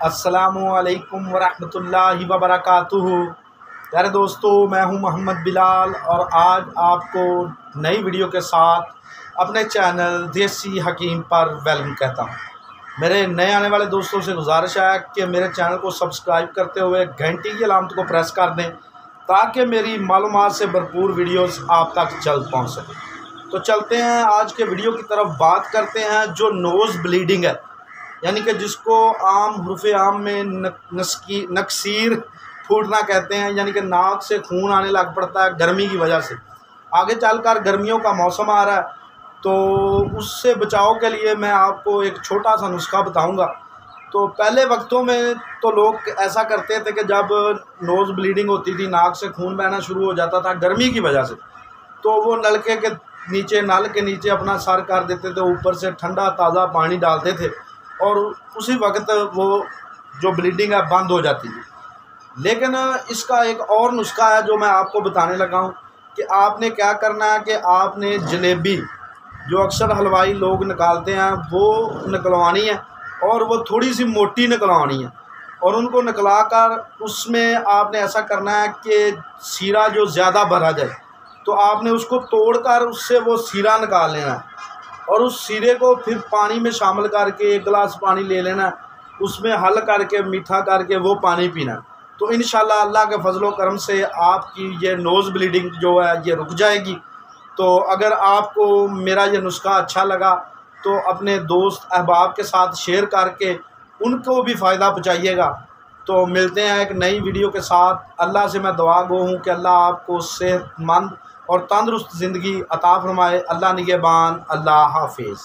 अस्सलामुअलैकुम वरहमतुल्लाहि वबरकातुहू। प्यारे दोस्तों, मैं हूं मोहम्मद बिलाल और आज आपको नई वीडियो के साथ अपने चैनल देसी हकीम पर वेलकम कहता हूं। मेरे नए आने वाले दोस्तों से गुजारिश है कि मेरे चैनल को सब्सक्राइब करते हुए घंटी की अलामत को प्रेस कर दें ताकि मेरी मालूमात से भरपूर वीडियोस आप तक जल्द पहुंच सकें। तो चलते हैं आज के वीडियो की तरफ। बात करते हैं जो नोज़ ब्लीडिंग है, यानी कि जिसको आम हुर्फ़े आम में नक्सीर फूटना कहते हैं, यानी कि नाक से खून आने लग पड़ता है गर्मी की वजह से। आगे चलकर गर्मियों का मौसम आ रहा है, तो उससे बचाव के लिए मैं आपको एक छोटा सा नुस्खा बताऊंगा। तो पहले वक्तों में तो लोग ऐसा करते थे कि जब नोज़ ब्लीडिंग होती थी, नाक से खून बहना शुरू हो जाता था गर्मी की वजह से, तो वो नल के नीचे अपना सर कर देते थे, ऊपर से ठंडा ताज़ा पानी डालते थे और उसी वक्त वो जो ब्लीडिंग है बंद हो जाती है। लेकिन इसका एक और नुस्खा है जो मैं आपको बताने लगा हूँ कि आपने क्या करना है कि आपने जलेबी जो अक्सर हलवाई लोग निकालते हैं वो निकलवानी है, और वो थोड़ी सी मोटी निकलवानी है, और उनको निकला कर उसमें आपने ऐसा करना है कि सीरा जो ज़्यादा भरा जाए, तो आपने उसको तोड़कर उससे वो सीरा निकाल लेना है और उस सीरे को फिर पानी में शामिल करके 1 गिलास पानी ले लेना, उसमें हल करके मीठा करके वो पानी पीना। तो इंशाल्लाह अल्लाह के फजलो करम से आपकी ये नोज़ ब्लीडिंग जो है ये रुक जाएगी। तो अगर आपको मेरा ये नुस्खा अच्छा लगा तो अपने दोस्त अहबाब के साथ शेयर करके उनको भी फ़ायदा पहुँचाइएगा। तो मिलते हैं एक नई वीडियो के साथ। अल्लाह से मैं दुआ गो हूँ कि अल्लाह आपको सेहतमंद और तंदुरुस्त ज़िंदगी अता फरमाए। अल्लाह निगहबान। अल्लाह हाफिज़।